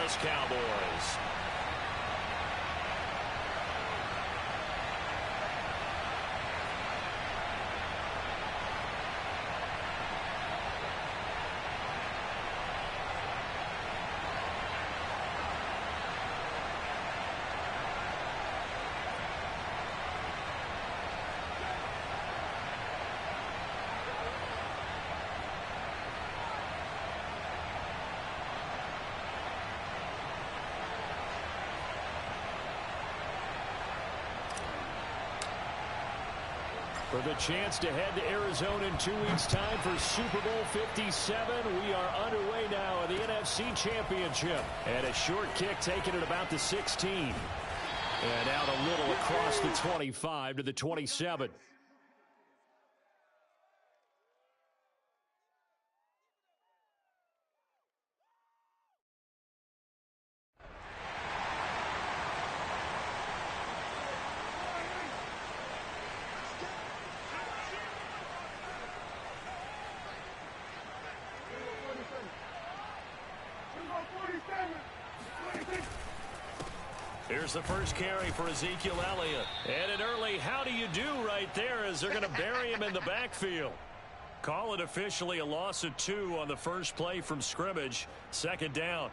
Dallas Cowboys. For the chance to head to Arizona in 2 weeks' time for Super Bowl 57. We are underway now in the NFC Championship. And a short kick taken at about the 16. And out a little across the 25 to the 27. Here's the first carry for Ezekiel Elliott. And an early how do you do right there as they're going to bury him in the backfield. Call it officially a loss of 2 on the first play from scrimmage. Second down.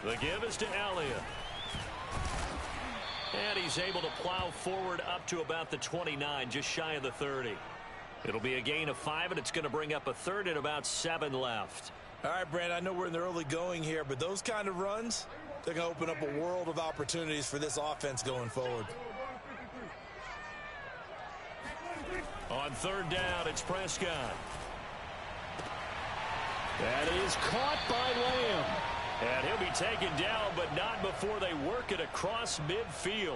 The give is to Elliott. And he's able to plow forward up to about the 29, just shy of the 30. It'll be a gain of 5, and it's going to bring up a third and about 7 left. All right, Brand, I know we're in the early going here, but those kind of runs, they're going to open up a world of opportunities for this offense going forward. On third down, it's Prescott. That is caught by Lamb. And he'll be taken down, but not before they work it across midfield.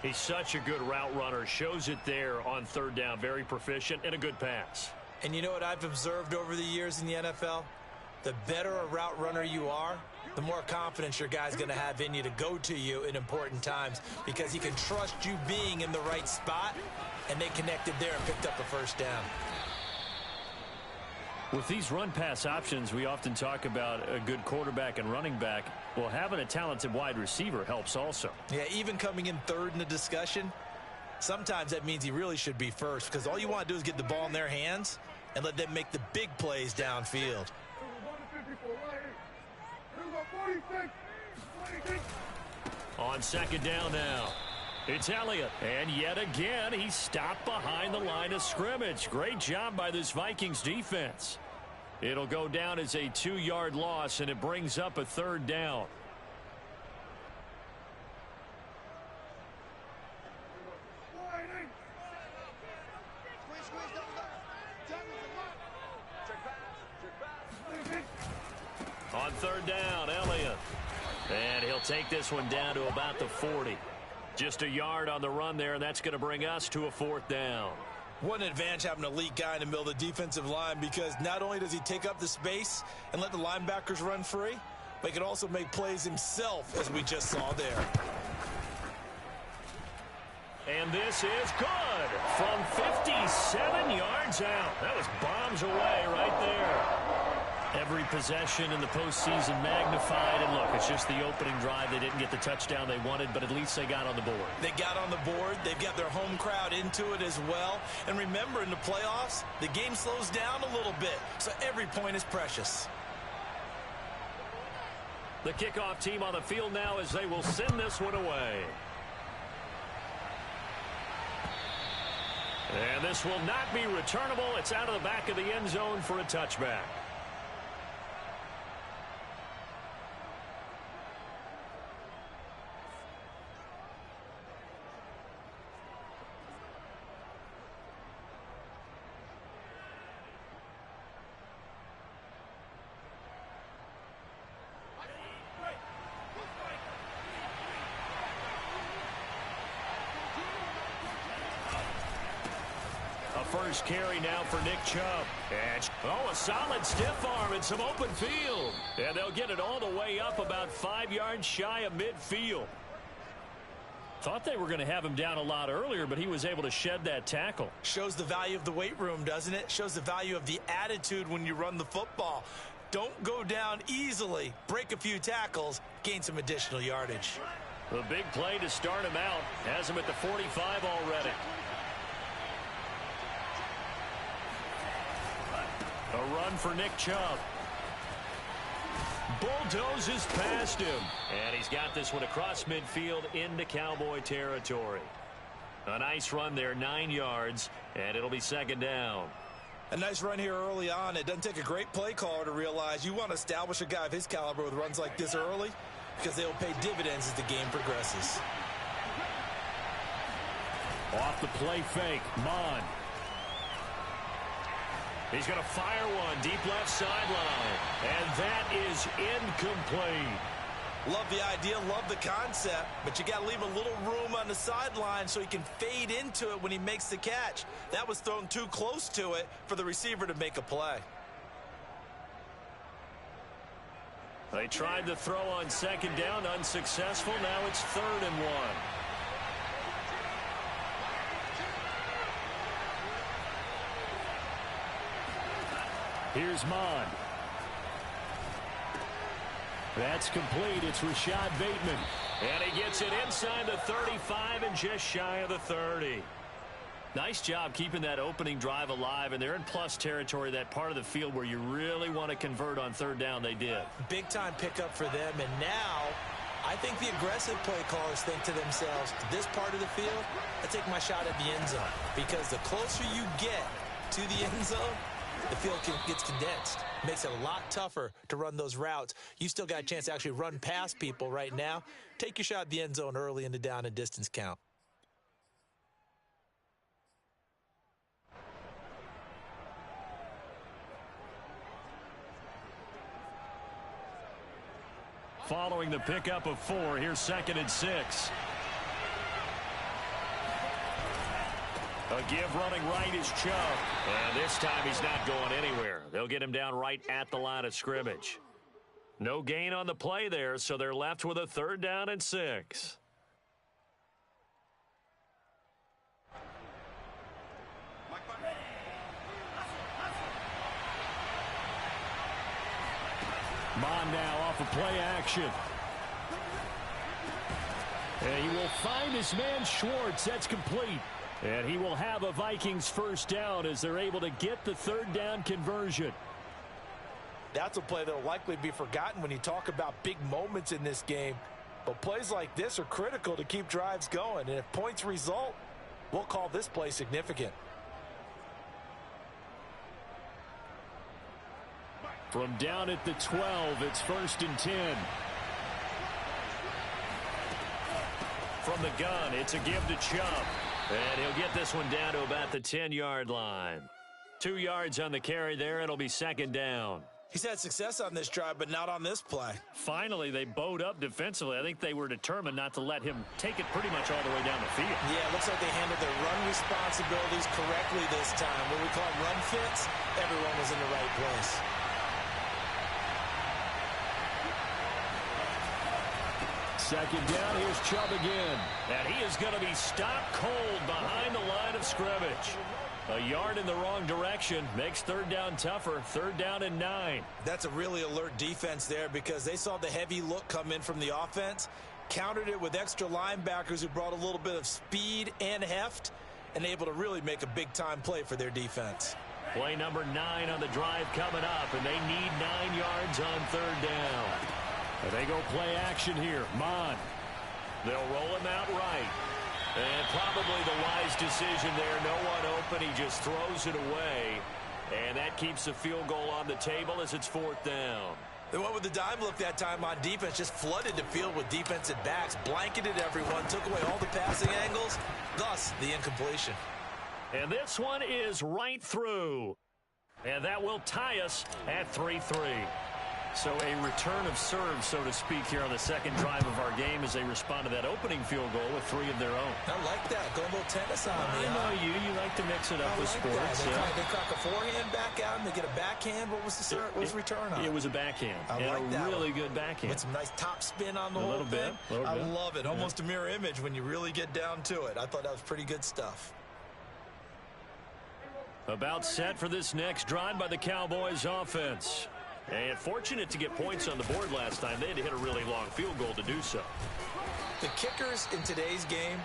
He's such a good route runner. Shows it there on third down. Very proficient and a good pass. And you know what I've observed over the years in the NFL? The better a route runner you are, the more confidence your guy's going to have in you to go to you in important times because he can trust you being in the right spot, and they connected there and picked up a first down. With these run-pass options, we often talk about a good quarterback and running back. Well, having a talented wide receiver helps also. Yeah, even coming in third in the discussion, sometimes that means he really should be first because all you want to do is get the ball in their hands and let them make the big plays downfield. On second down now, it's Elliott. And yet again, he's stopped behind the line of scrimmage. Great job by this Vikings defense. It'll go down as a 2-yard loss, and it brings up a third down. On third down, Elliott. And he'll take this one down to about the 40. Just a yard on the run there, and that's going to bring us to a fourth down. What an advantage having an elite guy in the middle of the defensive line because not only does he take up the space and let the linebackers run free, but he can also make plays himself, as we just saw there. And this is good from 57 yards out. That was bombs away right there. Every possession in the postseason magnified. And look, it's just the opening drive. They didn't get the touchdown they wanted, but at least they got on the board. They got on the board. They've got their home crowd into it as well. And remember, in the playoffs, the game slows down a little bit, so every point is precious. The kickoff team on the field now as they will send this one away. And this will not be returnable. It's out of the back of the end zone for a touchback. first carry now for Nick Chubb. And, a solid stiff arm and some open field. And they'll get it all the way up about 5 yards shy of midfield. Thought they were going to have him down a lot earlier, but he was able to shed that tackle. Shows the value of the weight room, doesn't it? Shows the value of the attitude when you run the football. Don't go down easily. Break a few tackles. Gain some additional yardage. A big play to start him out. Has him at the 45 already. A run for Nick Chubb. Bulldozes past him. And he's got this one across midfield into Cowboy territory. A nice run there, 9 yards, and it'll be second down. A nice run here early on. It doesn't take a great play caller to realize you want to establish a guy of his caliber with runs like this early because they will pay dividends as the game progresses. Off the play fake, Mon. He's going to fire one deep left sideline, and that is incomplete. Love the idea, love the concept, but you got to leave a little room on the sideline so he can fade into it when he makes the catch. That was thrown too close to it for the receiver to make a play. They tried to throw on second down, unsuccessful. Now it's 3rd and 1. Here's Mon. That's complete. It's Rashad Bateman. And he gets it inside the 35 and just shy of the 30. Nice job keeping that opening drive alive, and they're in plus territory, that part of the field where you really want to convert on 3rd down. They did. Big time pickup for them, and now I think the aggressive play callers think to themselves, this part of the field, I take my shot at the end zone, because the closer you get to the end zone, the field gets condensed. Makes it a lot tougher to run those routes. You still got a chance to actually run past people right now. Take your shot at the end zone early in the down and distance count. Following the pickup of 4, here's 2nd and 6. A give running right is Chubb. And this time he's not going anywhere. They'll get him down right at the line of scrimmage. No gain on the play there, so they're left with a 3rd down and 6. Mon now off of play action. And he will find his man Schwartz. That's complete. And he will have a Vikings 1st down as they're able to get the 3rd down conversion. That's a play that will likely be forgotten when you talk about big moments in this game. But plays like this are critical to keep drives going. And if points result, we'll call this play significant. From down at the 12, it's 1st and 10. From the gun, it's a give to Chubb. And he'll get this one down to about the 10-yard line. 2 yards on the carry there. It'll be 2nd down. He's had success on this drive, but not on this play. Finally, they bowed up defensively. I think they were determined not to let him take it pretty much all the way down the field. Yeah, it looks like they handled their run responsibilities correctly this time. What we call run fits, everyone was in the right place. Second down, here's Chubb again. And he is going to be stopped cold behind the line of scrimmage. A yard in the wrong direction makes 3rd down tougher. 3rd down and 9. That's a really alert defense there because they saw the heavy look come in from the offense, countered it with extra linebackers who brought a little bit of speed and heft, and able to really make a big-time play for their defense. Play number 9 on the drive coming up, and they need 9 yards on 3rd down. And they go play action here. Mon. They'll roll him out right. And probably the wise decision there. No one open. He just throws it away. And that keeps the field goal on the table as it's 4th down. They went with the dime look that time on defense. Just flooded the field with defensive backs. Blanketed everyone. Took away all the passing angles. Thus, the incompletion. And this one is right through. And that will tie us at 3-3. So a return of serve, so to speak, here on the second drive of our game as they respond to that opening field goal with 3 of their own. I like that. Go a little tennis on me. I know you. You like to mix it up with sports. They crack a forehand back out and they get a backhand. What was the serve? What was the return on? It was a backhand. I like that. Really good backhand. With some nice top spin on the whole little thing. bit. I love it. Almost a mirror image when you really get down to it. I thought that was pretty good stuff. About set for this next drive by the Cowboys offense. And fortunate to get points on the board last time. They had to hit a really long field goal to do so. The kickers in today's game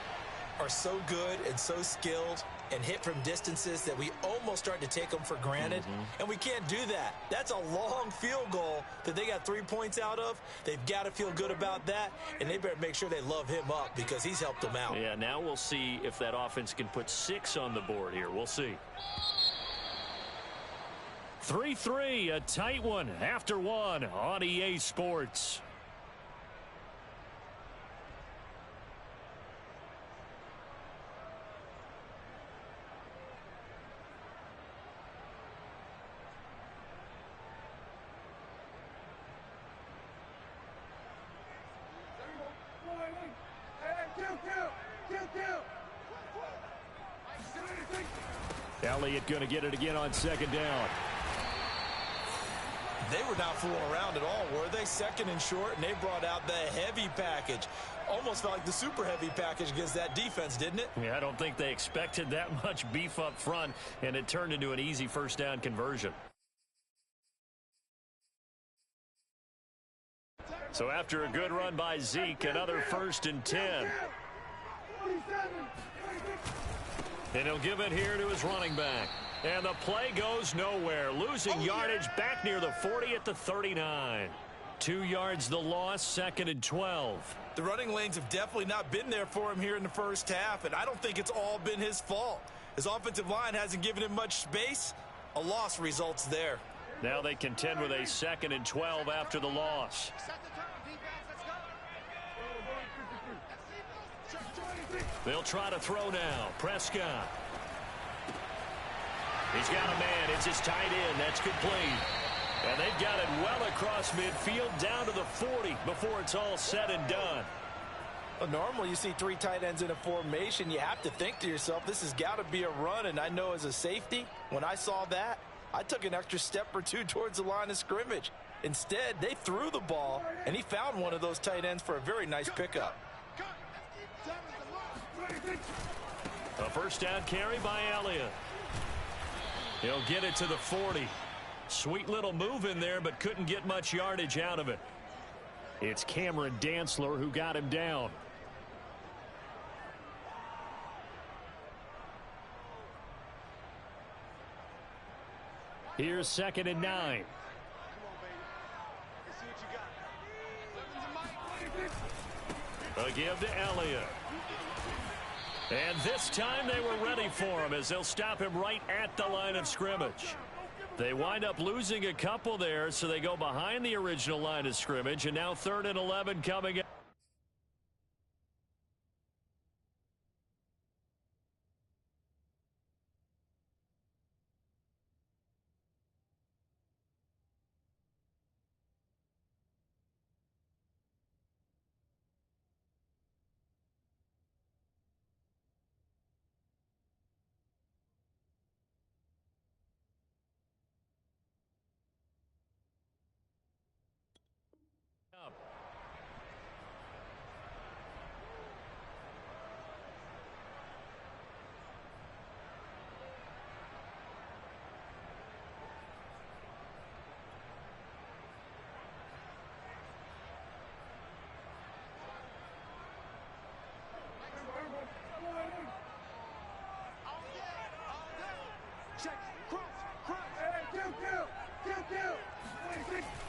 are so good and so skilled and hit from distances that we almost start to take them for granted. And we can't do that. That's a long field goal that they got 3 points out of. They've got to feel good about that, and they better make sure they love him up because he's helped them out. Yeah, now we'll see if that offense can put 6 on the board here. We'll see. 3-3, a tight one after 1 on EA Sports. Elliott going to get it again on second down. They were not fooling around at all, were they? Second and short, and they brought out the heavy package. Almost felt like the super heavy package against that defense, didn't it? Yeah, I don't think they expected that much beef up front, and it turned into an easy first down conversion. So after a good run by Zeke, another 1st and 10. And he'll give it here to his running back. And the play goes nowhere. Losing yardage back near the 40 at the 39. 2 yards the loss, 2nd and 12. The running lanes have definitely not been there for him here in the first half, and I don't think it's all been his fault. His offensive line hasn't given him much space. A loss results there. Now they contend with a 2nd and 12 after the loss. They'll try to throw now. Prescott. He's got a man. It's his tight end. That's complete. And they've got it well across midfield down to the 40 before it's all said and done. Well, normally you see 3 tight ends in a formation. You have to think to yourself, this has got to be a run. And I know as a safety, when I saw that, I took an extra step or 2 towards the line of scrimmage. Instead, they threw the ball, and he found one of those tight ends for a very nice pickup. A first down carry by Elliott. He'll get it to the 40. Sweet little move in there, but couldn't get much yardage out of it. It's Cameron Dantzler who got him down. Here's 2nd and 9. A give to Elliott. And this time they were ready for him as they'll stop him right at the line of scrimmage. They wind up losing a couple there, so they go behind the original line of scrimmage, and now 3rd and 11 coming up.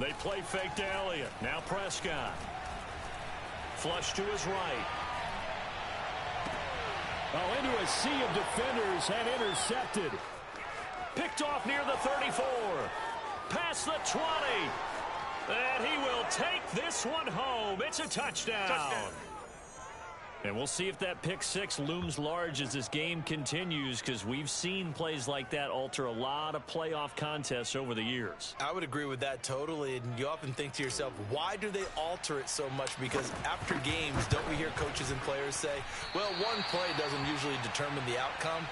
They play fake to Elliott. Now Prescott. Flush to his right. Oh, into a sea of defenders and intercepted. Picked off near the 34. Past the 20. And he will take this one home. It's a touchdown. And we'll see if that pick six looms large as this game continues, because we've seen plays like that alter a lot of playoff contests over the years. I would agree with that totally. And you often think to yourself, why do they alter it so much? Because after games, don't we hear coaches and players say, well, one play doesn't usually determine the outcome.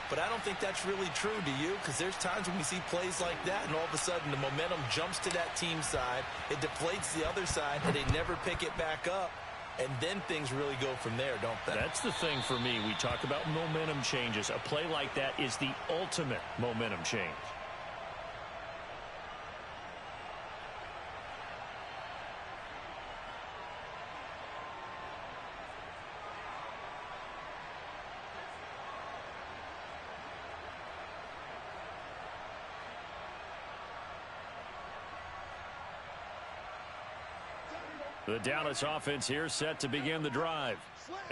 But I don't think that's really true, do you? Because there's times when we see plays like that, and all of a sudden the momentum jumps to that team side. It deflates the other side, and they never pick it back up. And then things really go from there, don't they? That's the thing for me. We talk about momentum changes. A play like that is the ultimate momentum change. The Dallas offense here set to begin the drive.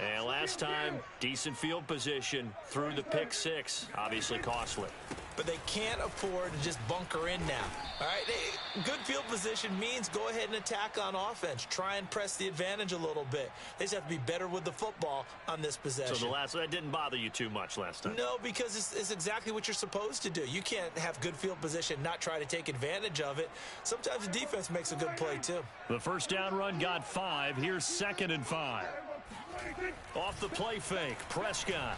And last time, decent field position through the pick six. Obviously costly. But they can't afford to just bunker in now. All right, good field position means go ahead and attack on offense. Try and press the advantage a little bit. They just have to be better with the football on this possession. So that didn't bother you too much last time? No, because it's exactly what you're supposed to do. You can't have good field position, not try to take advantage of it. Sometimes the defense makes a good play, too. The first down run got 5. Here's 2nd and 5. Off the play fake, Prescott.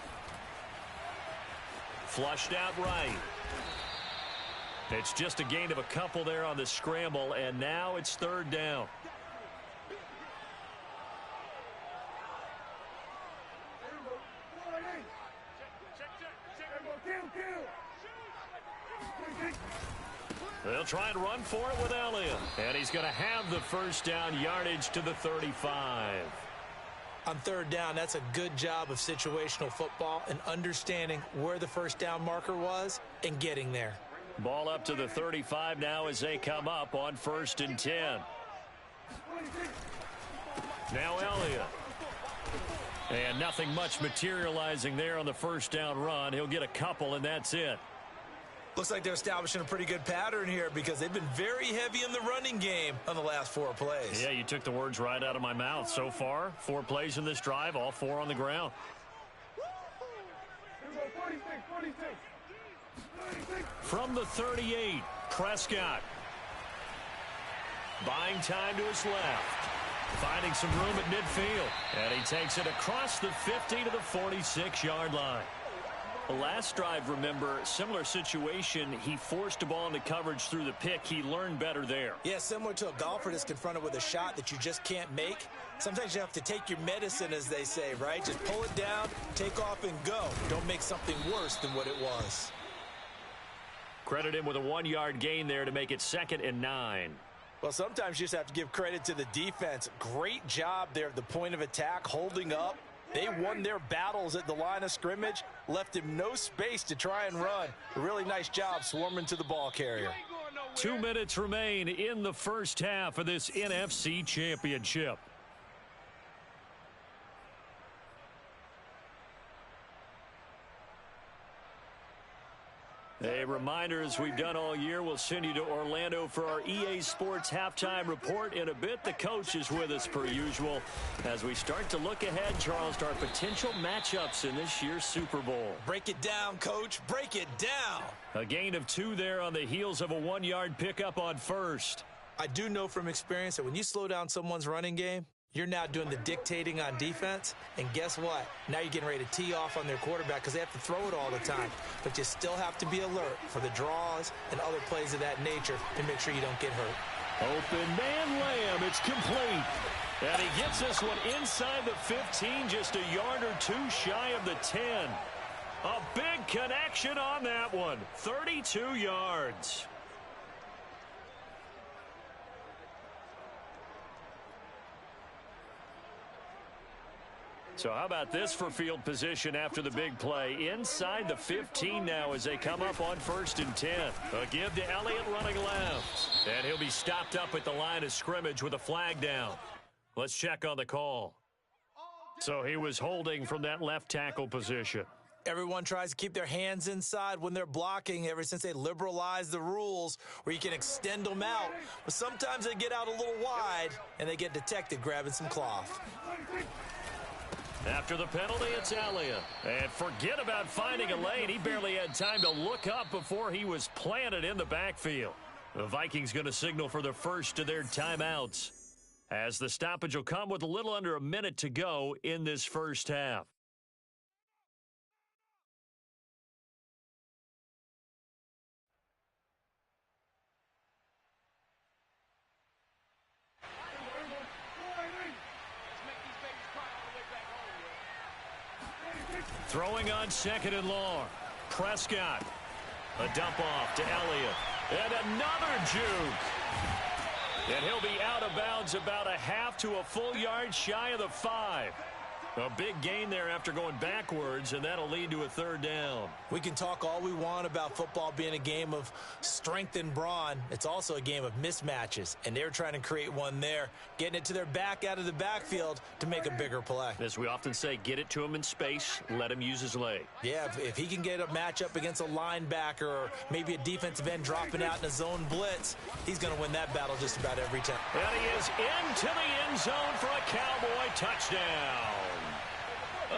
Flushed out right. It's just a gain of a couple there on the scramble, and now it's 3rd down. They'll try and run for it with Elliott. And he's going to have the first down, yardage to the 35. On 3rd down, that's a good job of situational football and understanding where the first down marker was and getting there. Ball up to the 35 now as they come up on 1st and 10. Now Elliott. And nothing much materializing there on the first down run. He'll get a couple, and that's it. Looks like they're establishing a pretty good pattern here because they've been very heavy in the running game on the last 4 plays. Yeah, you took the words right out of my mouth. So far, 4 plays in this drive, all 4 on the ground. From the 38, Prescott. Buying time to his left. Finding some room at midfield. And he takes it across the 50 to the 46-yard line. Last drive, remember, similar situation. He forced a ball into coverage through the pick. He learned better there. Yeah, similar to a golfer that's confronted with a shot that you just can't make. Sometimes you have to take your medicine, as they say, right? Just pull it down, take off, and go. Don't make something worse than what it was. Credit him with a 1-yard gain there to make it 2nd and 9. Well, sometimes you just have to give credit to the defense. Great job there at the point of attack, holding up. They won their battles at the line of scrimmage, left him no space to try and run. A really nice job swarming to the ball carrier. 2 minutes remain in the first half of this NFC Championship. A reminder, as we've done all year, we'll send you to Orlando for our EA Sports halftime report. In a bit, the coach is with us per usual as we start to look ahead, Charles, to our potential matchups in this year's Super Bowl. Break it down, Coach. Break it down. A gain of 2 there on the heels of a 1-yard pickup on first. I do know from experience that when you slow down someone's running game, you're now doing the dictating on defense, and guess what? Now you're getting ready to tee off on their quarterback because they have to throw it all the time. But you still have to be alert for the draws and other plays of that nature to make sure you don't get hurt. Open man Lamb, it's complete. And he gets this one inside the 15, just a yard or 2 shy of the 10. A big connection on that one, 32 yards. So how about this for field position after the big play? Inside the 15 now as they come up on 1st and 10. A give to Elliott running left. And he'll be stopped up at the line of scrimmage with a flag down. Let's check on the call. So he was holding from that left tackle position. Everyone tries to keep their hands inside when they're blocking ever since they liberalized the rules where you can extend them out. But sometimes they get out a little wide and they get detected grabbing some cloth. After the penalty, it's Elliott. And forget about finding a lane. He barely had time to look up before he was planted in the backfield. The Vikings going to signal for the first of their timeouts, as the stoppage will come with a little under a minute to go in this first half. Throwing on second and long. Prescott. A dump off to Elliott. And another juke. And he'll be out of bounds about a half to a full yard shy of the 5. A big gain there after going backwards, and that'll lead to a third down. We can talk all we want about football being a game of strength and brawn. It's also a game of mismatches, and they're trying to create one there, getting it to their back out of the backfield to make a bigger play. As we often say, get it to him in space, let him use his leg. Yeah, if he can get a matchup against a linebacker or maybe a defensive end dropping out in a zone blitz, he's going to win that battle just about every time. And he is into the end zone for a Cowboy touchdown.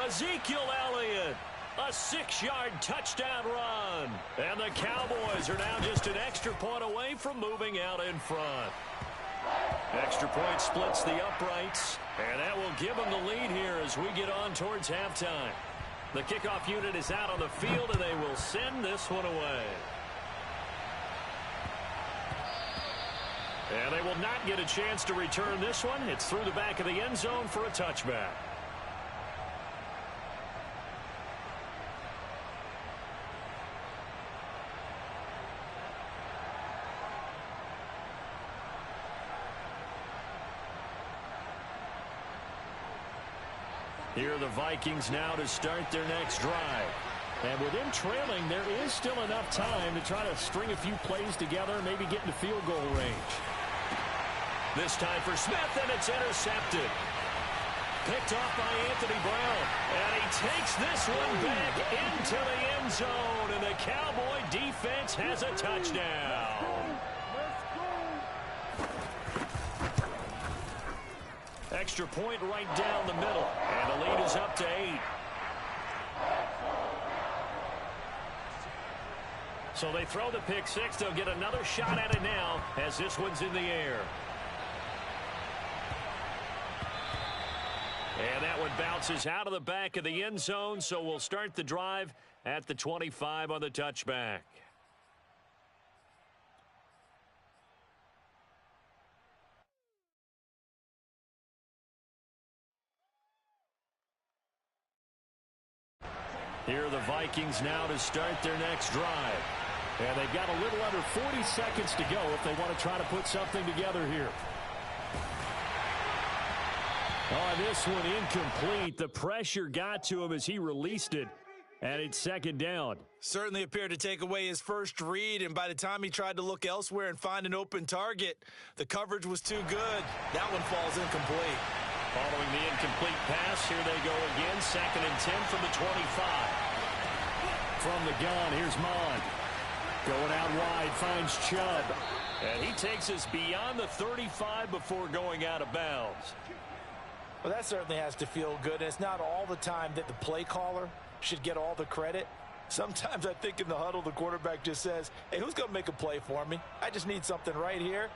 Ezekiel Elliott, a 6-yard touchdown run. And the Cowboys are now just an extra point away from moving out in front. Extra point splits the uprights, and that will give them the lead here as we get on towards halftime. The kickoff unit is out on the field, and they will send this one away. And they will not get a chance to return this one. It's through the back of the end zone for a touchback. Here are the Vikings now to start their next drive. And with them trailing, there is still enough time to try to string a few plays together, maybe get into field goal range. This time for Smith, and it's intercepted. Picked off by Anthony Brown. And he takes this one back into the end zone, and the Cowboy defense has a touchdown. Extra point right down the middle. And the lead is up to 8. So they throw the pick six. They'll get another shot at it now as this one's in the air. And that one bounces out of the back of the end zone. So we'll start the drive at the 25 on the touchback. Here are the Vikings now to start their next drive. And they've got a little under 40 seconds to go if they want to try to put something together here. Oh, this one incomplete. The pressure got to him as he released it. And it's second down. Certainly appeared to take away his first read, and by the time he tried to look elsewhere and find an open target, the coverage was too good. That one falls incomplete. Following the incomplete pass, here they go again. 2nd and 10 from the 25. From the gun, here's Mond. Going out wide, finds Chubb. And he takes us beyond the 35 before going out of bounds. Well, that certainly has to feel good, and it's not all the time that the play caller should get all the credit. Sometimes I think in the huddle, the quarterback just says, hey, who's going to make a play for me? I just need something right here.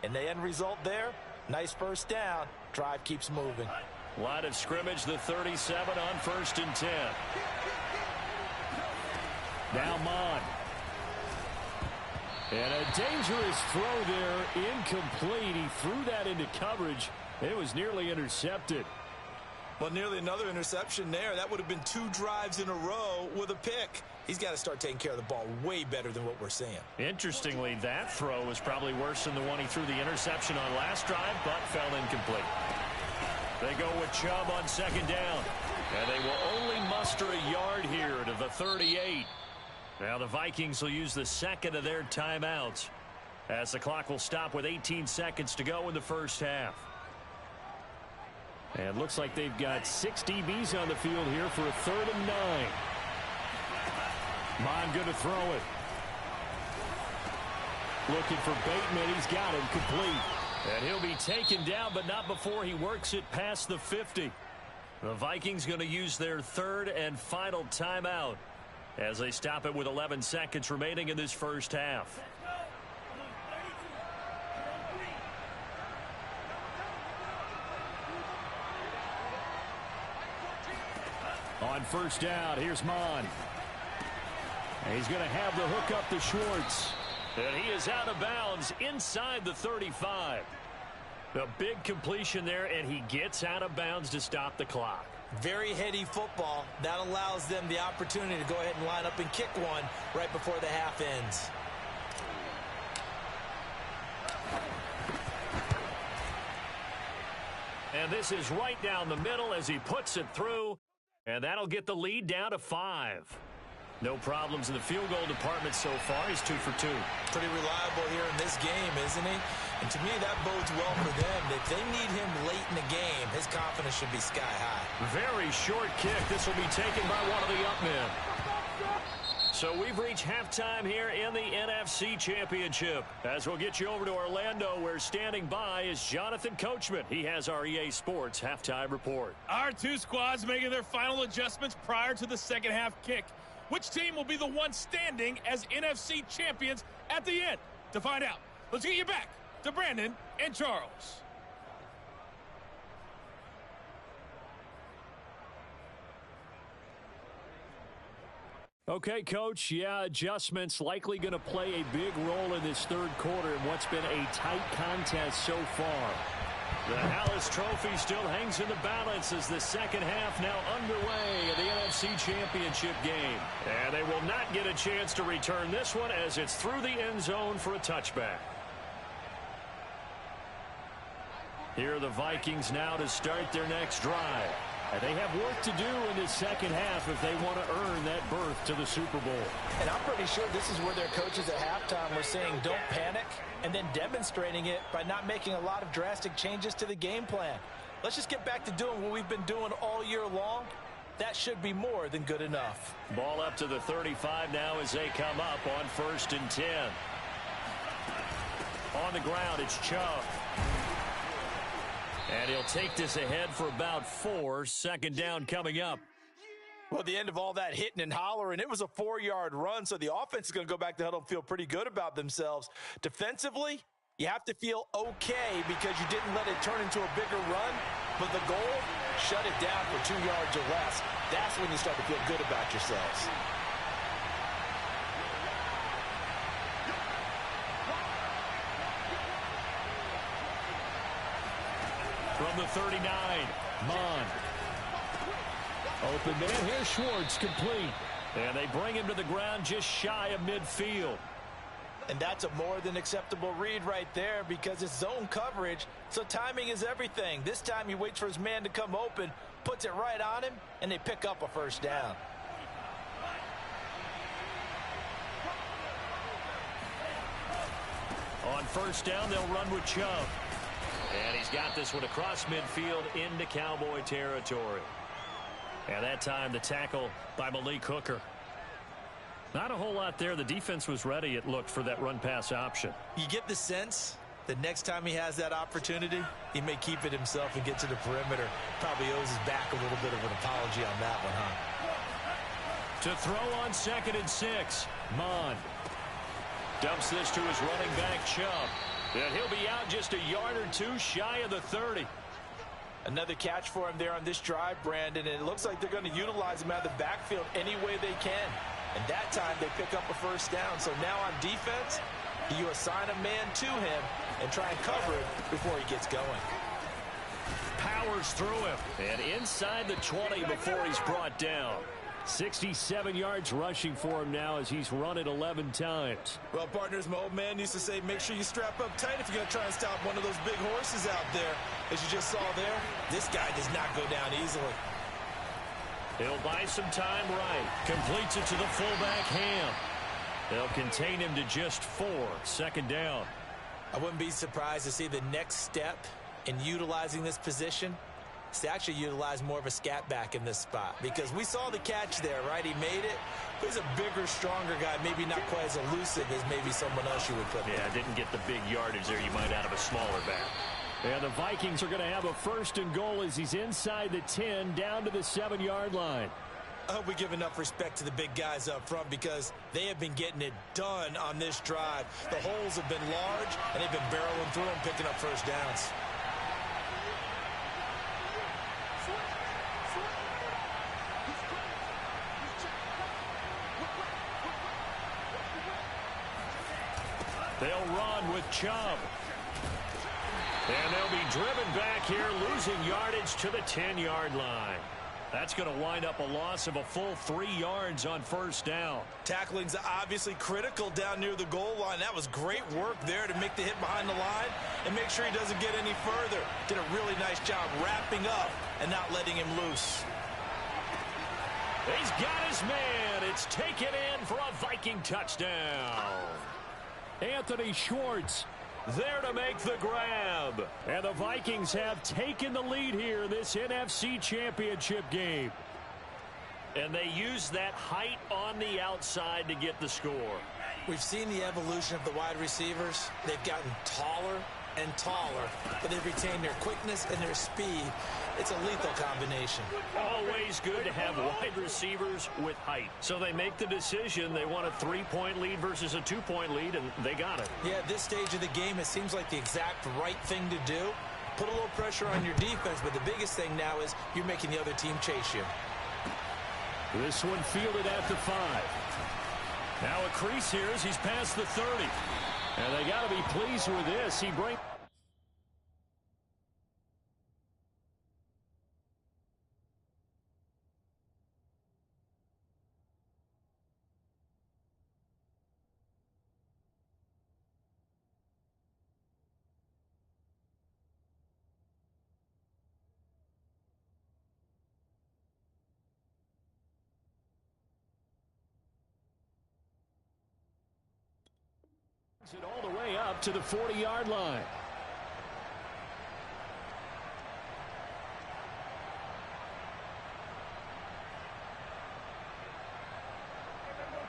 And the end result there, nice first down. Drive keeps moving. Line of scrimmage, the 37 on 1st and 10. Now Mond. And a dangerous throw there, incomplete. He threw that into coverage. It was nearly intercepted. Well, nearly another interception there. That would have been 2 drives in a row with a pick. He's got to start taking care of the ball way better than what we're seeing. Interestingly, that throw was probably worse than the one he threw the interception on last drive, but fell incomplete. They go with Chubb on 2nd down. And they will only muster a yard here to the 38. Now the Vikings will use the second of their timeouts as the clock will stop with 18 seconds to go in the first half. And looks like they've got 6 DBs on the field here for a 3rd and 9. Mond going to throw it. Looking for Bateman. He's got him complete. And he'll be taken down, but not before he works it past the 50. The Vikings going to use their third and final timeout as they stop it with 11 seconds remaining in this first half. On first down, here's Mon. And he's going to have the hook up to Schwartz. And he is out of bounds inside the 35. A big completion there, and he gets out of bounds to stop the clock. Very heady football. That allows them the opportunity to go ahead and line up and kick one right before the half ends. And this is right down the middle as he puts it through. And that'll get the lead down to 5. No problems in the field goal department so far. He's 2 for 2. Pretty reliable here in this game, isn't he? And to me, that bodes well for them. If they need him late in the game, his confidence should be sky high. Very short kick. This will be taken by one of the up men. So we've reached halftime here in the NFC Championship. As we'll get you over to Orlando, where standing by is Jonathan Coachman. He has our EA Sports halftime report. Our two squads making their final adjustments prior to the second half kick. Which team will be the one standing as NFC champions at the end? To find out, let's get you back to Brandon and Charles. Okay, Coach. Yeah, adjustments likely going to play a big role in this third quarter in what's been a tight contest so far. The Hallis Trophy still hangs in the balance as the second half now underway in the NFC Championship game. And they will not get a chance to return this one as it's through the end zone for a touchback. Here are the Vikings now to start their next drive. And they have work to do in this second half if they want to earn that berth to the Super Bowl. And I'm pretty sure this is where their coaches at halftime were saying don't panic, and then demonstrating it by not making a lot of drastic changes to the game plan. Let's just get back to doing what we've been doing all year long. That should be more than good enough. Ball up to the 35 now as they come up on 1st and 10. On the ground, it's Chubb. And he'll take this ahead for about 4. Second down coming up. Well, the end of all that hitting and hollering, it was a 4-yard run, so the offense is going to go back to huddle and feel pretty good about themselves. Defensively, you have to feel okay because you didn't let it turn into a bigger run, but the goal, shut it down for 2 yards or less. That's when you start to feel good about yourselves. From the 39, Mon. Open man, here's Schwartz, complete. And they bring him to the ground just shy of midfield. And that's a more than acceptable read right there because it's zone coverage, so timing is everything. This time he waits for his man to come open, puts it right on him, and they pick up a first down. On first down, they'll run with Chubb. And he's got this one across midfield into Cowboy territory. And that time the tackle by Malik Hooker. Not a whole lot there. The defense was ready, it looked, for that run-pass option. You get the sense that next time he has that opportunity, he may keep it himself and get to the perimeter. Probably owes his back a little bit of an apology on that one, huh? To throw on 2nd and 6, Mon. Dumps this to his running back, Chubb. And he'll be out just a yard or 2 shy of the 30. Another catch for him there on this drive, Brandon, and it looks like they're going to utilize him out of the backfield any way they can. And that time they pick up a first down. So now on defense, you assign a man to him and try and cover it before he gets going. Powers through him. And inside the 20 before he's brought down. 67 yards rushing for him now as he's run it 11 times. Well, partners, my old man used to say, make sure you strap up tight if you're going to try and stop one of those big horses out there. As you just saw there, this guy does not go down easily. He'll buy some time right. Completes it to the fullback, Ham. They'll contain him to just 4. Second down. I wouldn't be surprised to see the next step in utilizing this position is to actually utilize more of a scat back in this spot, because we saw the catch there, right? He made it. He's a bigger, stronger guy, maybe not quite as elusive as maybe someone else you would put in. Yeah, didn't get the big yardage there you might out of a smaller back. And the Vikings are going to have a 1st and goal as he's inside the 10 down to the 7-yard line. I hope we give enough respect to the big guys up front because they have been getting it done on this drive. The holes have been large, and they've been barreling through them, picking up first downs. They'll run with Chubb. And they'll be driven back here, losing yardage to the 10-yard line. That's going to wind up a loss of a full 3 yards on 1st down. Tackling's obviously critical down near the goal line. That was great work there to make the hit behind the line and make sure he doesn't get any further. Did a really nice job wrapping up and not letting him loose. He's got his man. It's taken in for a Viking touchdown. Anthony Schwartz there to make the grab. And the Vikings have taken the lead here in this NFC Championship game. And they use that height on the outside to get the score. We've seen the evolution of the wide receivers. They've gotten taller and taller, but they've retained their quickness and their speed. It's a lethal combination. Always good to have wide receivers with height. So they make the decision. They want a 3-point lead versus a 2-point lead, and they got it. Yeah, at this stage of the game, it seems like the exact right thing to do. Put a little pressure on your defense, but the biggest thing now is you're making the other team chase you. This one fielded at the 5. Now a crease here as he's past the 30. And they got to be pleased with this. He brings... it all the way up to the 40-yard line.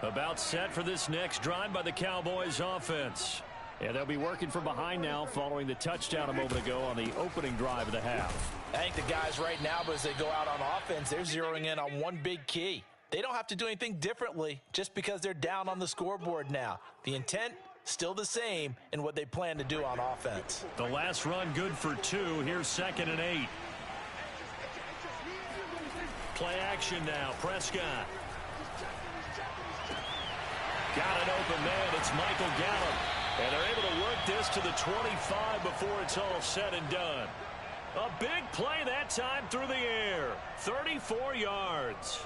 About set for this next drive by the Cowboys offense. And they'll be working from behind now following the touchdown a moment ago on the opening drive of the half. I think the guys right now, as they go out on offense, they're zeroing in on one big key. They don't have to do anything differently just because they're down on the scoreboard now. The intent still the same in what they plan to do on offense. The last run good for 2. Here's 2nd and 8. Play action now. Prescott. Got an open man. It's Michael Gallup. And they're able to work this to the 25 before it's all said and done. A big play that time through the air. 34 yards.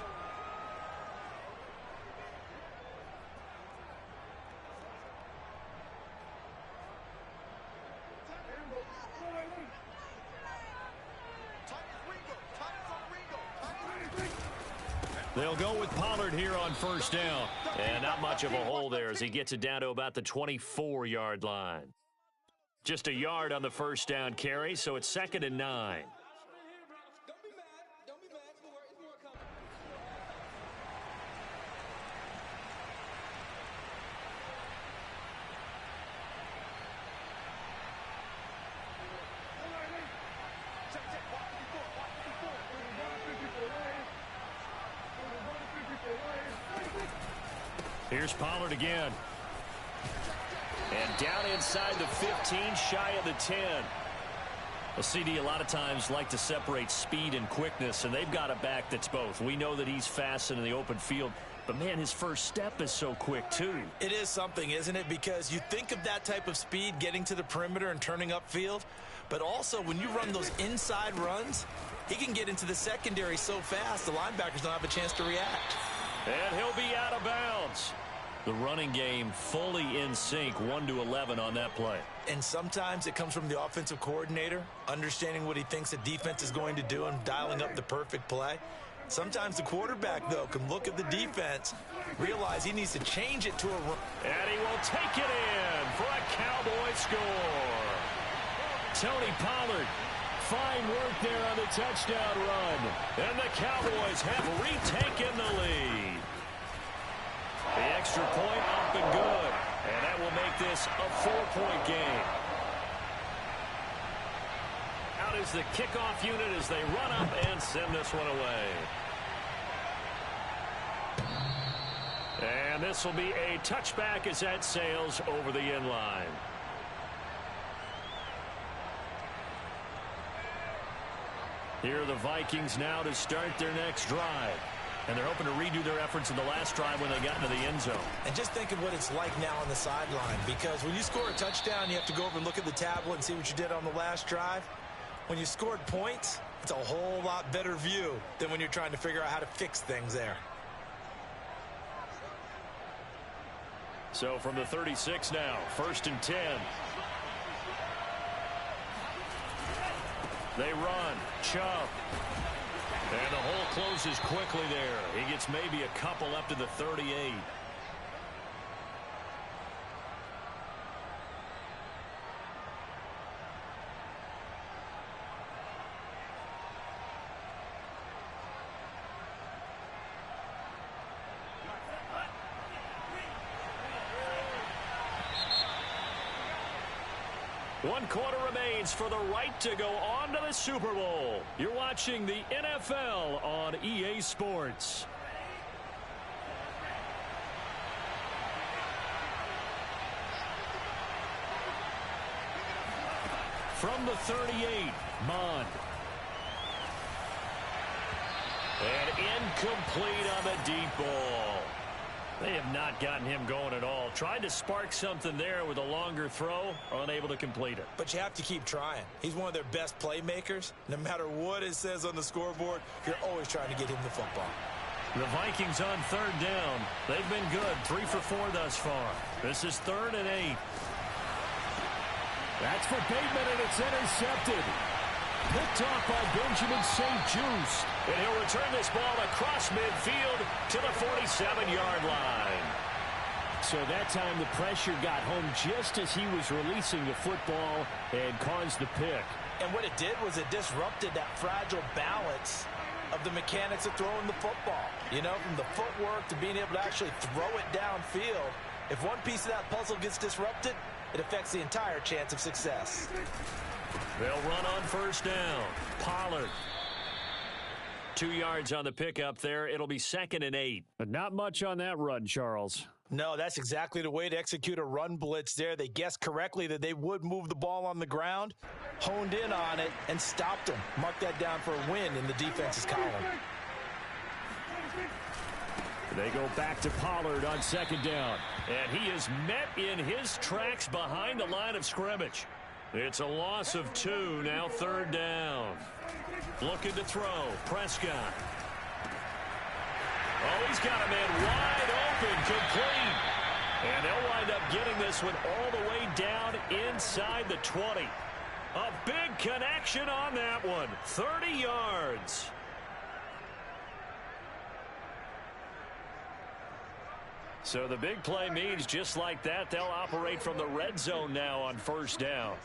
They'll go with Pollard here on 1st down. And not much of a hole there as he gets it down to about the 24-yard line. Just a yard on the 1st down carry, so it's 2nd and 9. Here's Pollard again. And down inside the 15, shy of the 10. Well, CD a lot of times like to separate speed and quickness, and they've got a back that's both. We know that he's fast in the open field, but, man, his first step is so quick, too. It is something, isn't it? Because you think of that type of speed getting to the perimeter and turning upfield, but also when you run those inside runs, he can get into the secondary so fast the linebackers don't have a chance to react. And he'll be out of bounds. The running game fully in sync, 1-11 on that play. And sometimes it comes from the offensive coordinator, understanding what he thinks the defense is going to do and dialing up the perfect play. Sometimes the quarterback, though, can look at the defense, realize he needs to change it to a run. And he will take it in for a Cowboy score. Tony Pollard, fine work there on the touchdown run. And the Cowboys have retaken the lead. The extra point up and good. And that will make this a 4-point game. out as the kickoff unit as they run up and send this one away. And this will be a touchback as that sails over the end line. Here are the Vikings now to start their next drive. And they're hoping to redo their efforts in the last drive when they got into the end zone. And just think of what it's like now on the sideline. Because when you score a touchdown, you have to go over and look at the tablet and see what you did on the last drive. When you scored points, it's a whole lot better view than when you're trying to figure out how to fix things there. So from the 36 now, 1st and 10. They run. Chubb. And the hole closes quickly there. He gets maybe a couple up to the 38. One quarter remains for the right to go on to the Super Bowl. You're watching the NFL on EA Sports. From the 38, Mond. And incomplete on the deep ball. They have not gotten him going at all. Tried to spark something there with a longer throw, unable to complete it. But you have to keep trying. He's one of their best playmakers. No matter what it says on the scoreboard, you're always trying to get him the football. The Vikings on 3rd down. They've been good, 3 for 4 thus far. This is 3rd and 8. That's for Bateman, and it's intercepted. Picked off by Benjamin St-Juste. And he'll return this ball across midfield to the 47-yard line. So that time the pressure got home just as he was releasing the football and caused the pick. And what it did was it disrupted that fragile balance of the mechanics of throwing the football. You know, from the footwork to being able to actually throw it downfield. If one piece of that puzzle gets disrupted, it affects the entire chance of success. They'll run on 1st down. Pollard. 2 yards on the pickup there. It'll be 2nd and 8. But not much on that run, Charles. No, that's exactly the way to execute a run blitz there. They guessed correctly that they would move the ball on the ground, honed in on it, and stopped them. Mark that down for a win in the defense's column. They go back to Pollard on 2nd down. And he is met in his tracks behind the line of scrimmage. It's a loss of 2, now 3rd down. Looking to throw, Prescott. Oh, he's got a man wide open, complete. And they'll wind up getting this one all the way down inside the 20. A big connection on that one, 30 yards. So the big play means just like that, they'll operate from the red zone now on 1st down.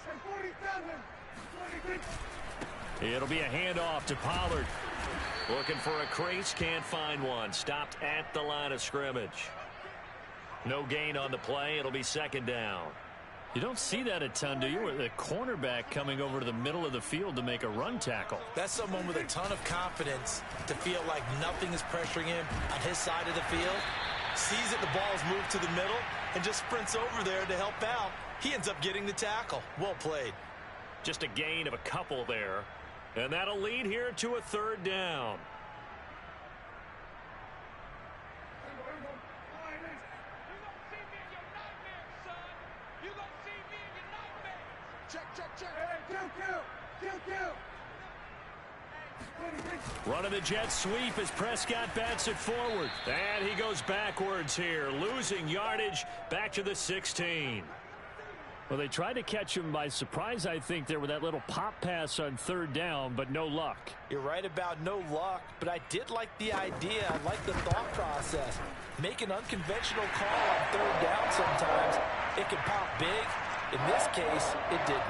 It'll be a handoff to Pollard. Looking for a crease, can't find one. Stopped at the line of scrimmage. No gain on the play. It'll be 2nd down. You don't see that a ton, do you? With a cornerback coming over to the middle of the field to make a run tackle. That's someone with a ton of confidence to feel like nothing is pressuring him on his side of the field. Sees that the ball is moved to the middle and just sprints over there to help out. He ends up getting the tackle. Well played. Just a gain of a couple there. And that'll lead here to a 3rd down. Running the jet sweep as Prescott bats it forward. And he goes backwards here, losing yardage back to the 16. Well, they tried to catch him by surprise, I think, there with that little pop pass on 3rd down, but no luck. You're right about no luck, but I did like the idea. I like the thought process. Make an unconventional call on 3rd down sometimes. It can pop big. In this case, it didn't.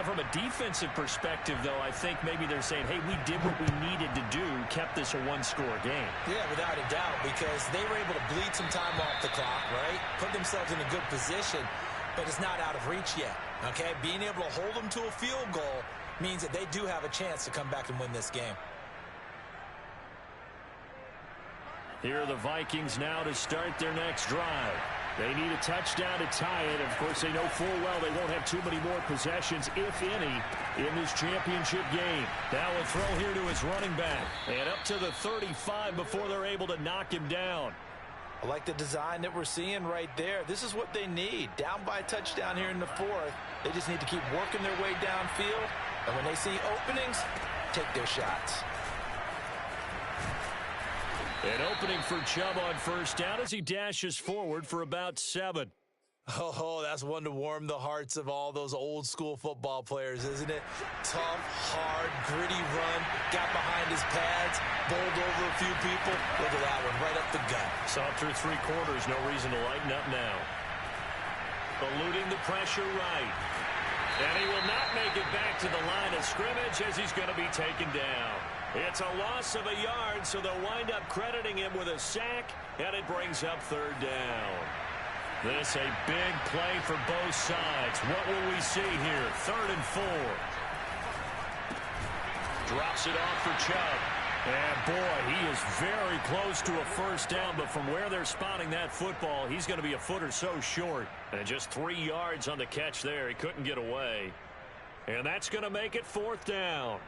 From a defensive perspective, though, I think maybe they're saying, hey, we did what we needed to do, kept this a 1-score game. Yeah, without a doubt, because they were able to bleed some time off the clock, right? Put themselves in a good position, but it's not out of reach yet, okay? Being able to hold them to a field goal means that they do have a chance to come back and win this game. Here are the Vikings now to start their next drive. They need a touchdown to tie it. Of course, they know full well they won't have too many more possessions, if any, in this championship game. Now a throw here to his running back. And up to the 35 before they're able to knock him down. I like the design that we're seeing right there. This is what they need. Down by a touchdown here in the fourth. They just need to keep working their way downfield. And when they see openings, take their shots. An opening for Chubb on first down as he dashes forward for about 7. Oh, that's one to warm the hearts of all those old school football players, isn't it? Tough, hard, gritty run, got behind his pads, bowled over a few people. Look at that one, right up the gut. Saw it through 3 quarters, no reason to lighten up now. Eluding the pressure right. And he will not make it back to the line of scrimmage as he's going to be taken down. It's a loss of a yard, so they'll wind up crediting him with a sack, and it brings up 3rd down. This a big play for both sides. What will we see here? 3rd and 4. Drops it off for Chubb. And boy, he is very close to a first down, but from where they're spotting that football, he's going to be a foot or so short. And just 3 yards on the catch there. He couldn't get away. And that's going to make it 4th down.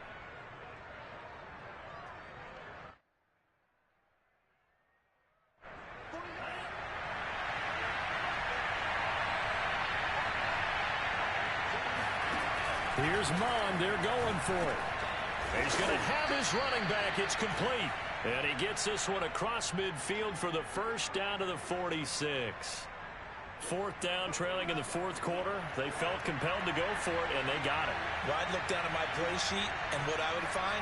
Here's Mond. They're going for it. He's going to have his running back. It's complete. And he gets this one across midfield for the first down to the 46. 4th down, trailing in the 4th quarter. They felt compelled to go for it, and they got it. Well, I'd look down at my play sheet, and what I would find,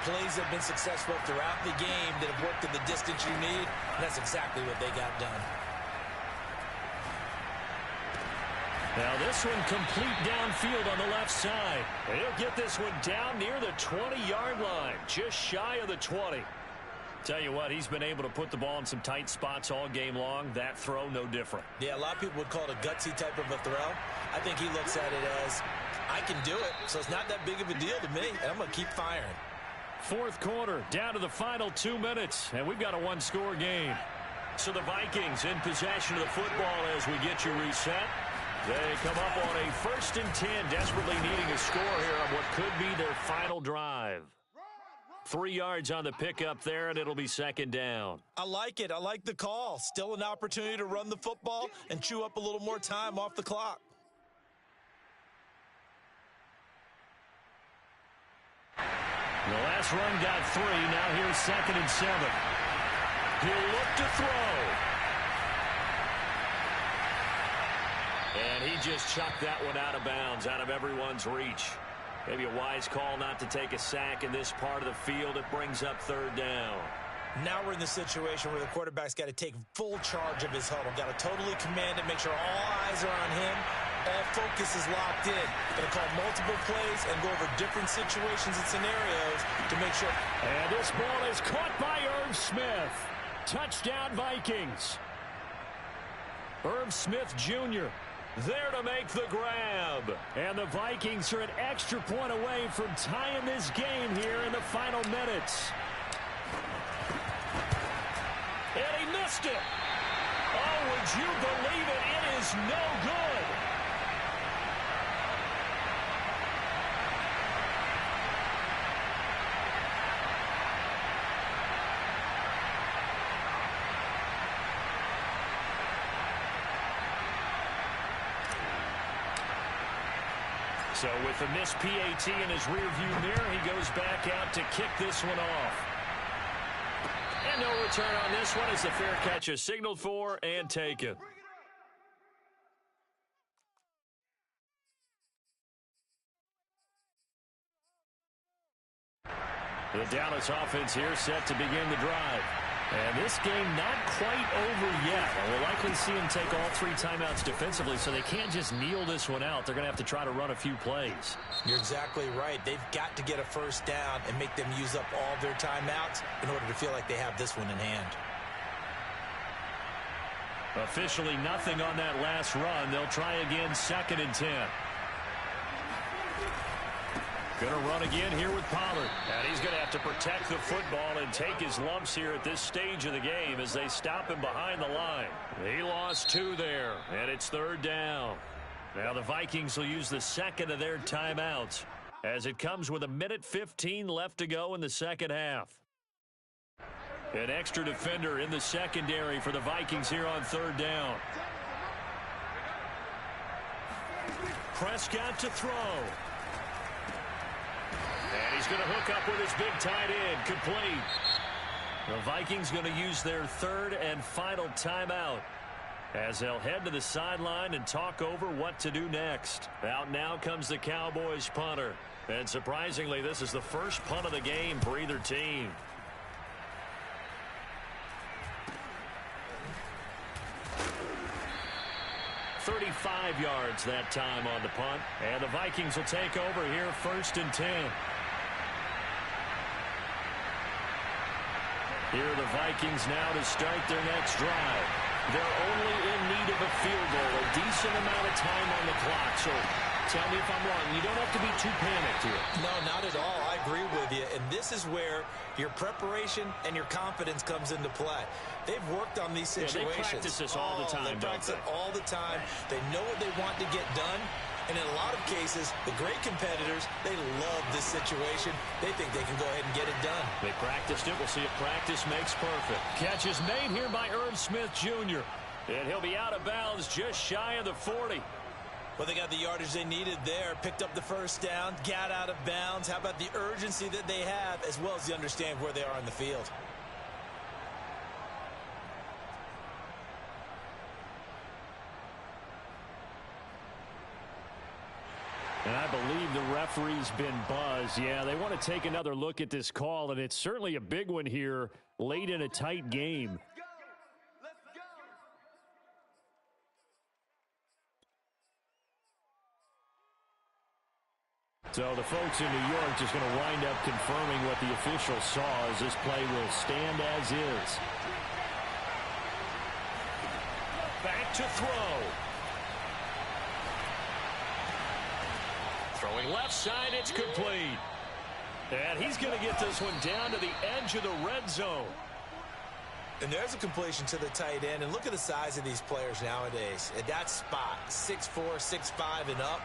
plays have been successful throughout the game that have worked at the distance you need, and that's exactly what they got done. Now this one complete downfield on the left side. And he'll get this one down near the 20-yard line, just shy of the 20. Tell you what, he's been able to put the ball in some tight spots all game long. That throw, no different. Yeah, a lot of people would call it a gutsy type of a throw. I think he looks at it as, I can do it, so it's not that big of a deal to me, and I'm going to keep firing. 4th quarter, down to the final 2 minutes, and we've got a 1-score game. So the Vikings in possession of the football as we get you reset. They come up on a 1st and 10, desperately needing a score here on what could be their final drive. 3 yards on the pickup there, and it'll be 2nd down. I like it. I like the call. Still an opportunity to run the football and chew up a little more time off the clock. The last run got 3. Now here's 2nd and 7. He'll look to throw. And he just chucked that one out of bounds, out of everyone's reach. Maybe a wise call not to take a sack in this part of the field. It brings up 3rd down. Now we're in the situation where the quarterback's got to take full charge of his huddle. Got to totally command it, make sure all eyes are on him. All focus is locked in. Got to call multiple plays and go over different situations and scenarios to make sure. And this ball is caught by Irv Smith. Touchdown Vikings. Irv Smith Jr. there to make the grab. And the Vikings are an extra point away from tying this game here in the final minutes. And he missed it. Oh, would you believe it? It is no good. So with the missed PAT in his rearview mirror, he goes back out to kick this one off. And no return on this one as the fair catch is signaled for and taken. The Dallas offense here set to begin the drive. And this game not quite over yet. We'll likely see them take all 3 timeouts defensively, so they can't just kneel this one out. They're going to have to try to run a few plays. You're exactly right. They've got to get a first down and make them use up all their timeouts in order to feel like they have this one in hand. Officially nothing on that last run. They'll try again, 2nd and 10. Going to run again here with Pollard. And he's going to have to protect the football and take his lumps here at this stage of the game as they stop him behind the line. He lost 2 there, and it's 3rd down. Now the Vikings will use the second of their timeouts as it comes with 1:15 left to go in the second half. An extra defender in the secondary for the Vikings here on 3rd down. Prescott to throw. And he's going to hook up with his big tight end. Complete. The Vikings going to use their 3rd and final timeout as they'll head to the sideline and talk over what to do next. Out now comes the Cowboys punter. And surprisingly, this is the first punt of the game for either team. "35 yards that time on the punt. And the Vikings will take over here 1st and 10. Here are the Vikings now to start their next drive. They're only in need of a field goal, a decent amount of time on the clock. So tell me if I'm wrong. You don't have to be too panicked here. No, not at all. I agree with you. And this is where your preparation and your confidence comes into play. They've worked on these situations. They practice this all the time, They practice it all the time. They know what they want to get done. And in a lot of cases, the great competitors, they love this situation. They think they can go ahead and get it done. They practiced it. We'll see if practice makes perfect. Catch is made here by Irv Smith Jr. And he'll be out of bounds just shy of the 40. Well, they got the yardage they needed there, picked up the 1st down, got out of bounds. How about the urgency that they have, as well as they understand where they are on the field? And I believe the referee's been buzzed. Yeah, they want to take another look at this call, and it's certainly a big one here late in a tight game. So the folks in New York just going to wind up confirming what the officials saw as this play will stand as is. Back to throw. Throwing left side, it's complete. And he's going to get this one down to the edge of the red zone. And there's a completion to the tight end. And look at the size of these players nowadays. At that spot, 6'4", 6'5", and up.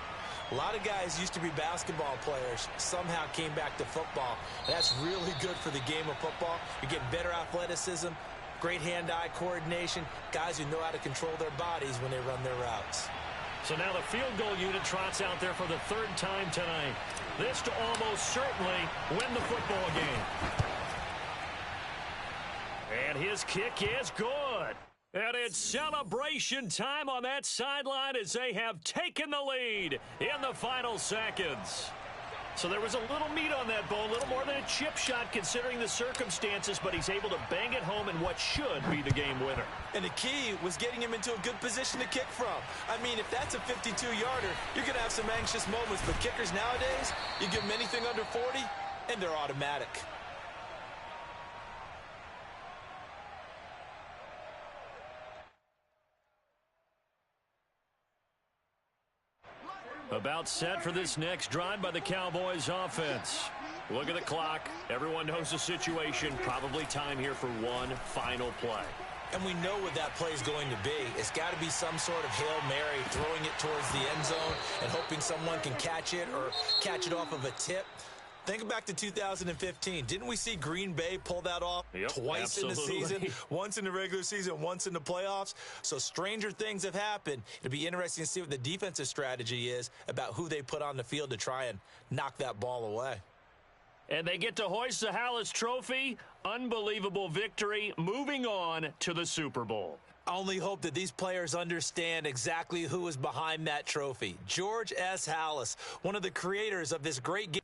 A lot of guys used to be basketball players, somehow came back to football. That's really good for the game of football. You get better athleticism, great hand-eye coordination, guys who know how to control their bodies when they run their routes. So now the field goal unit trots out there for the 3rd time tonight. This to almost certainly win the football game. And his kick is good. And it's celebration time on that sideline as they have taken the lead in the final seconds. So there was a little meat on that bone, a little more than a chip shot considering the circumstances, but he's able to bang it home in what should be the game winner. And the key was getting him into a good position to kick from. I mean, if that's a 52-yarder, you're going to have some anxious moments, but kickers nowadays, you give them anything under 40, and they're automatic. About set for this next drive by the Cowboys offense. Look at the clock. Everyone knows the situation. Probably time here for one final play. And we know what that play is going to be. It's got to be some sort of Hail Mary, throwing it towards the end zone and hoping someone can catch it or catch it off of a tip. Think back to 2015. Didn't we see Green Bay pull that off twice in the season? Once in the regular season, once in the playoffs. So stranger things have happened. It'll be interesting to see what the defensive strategy is about who they put on the field to try and knock that ball away. And they get to hoist the Hallis Trophy. Unbelievable victory. Moving on to the Super Bowl. I only hope that these players understand exactly who is behind that trophy. George S. Hallis, one of the creators of this great game.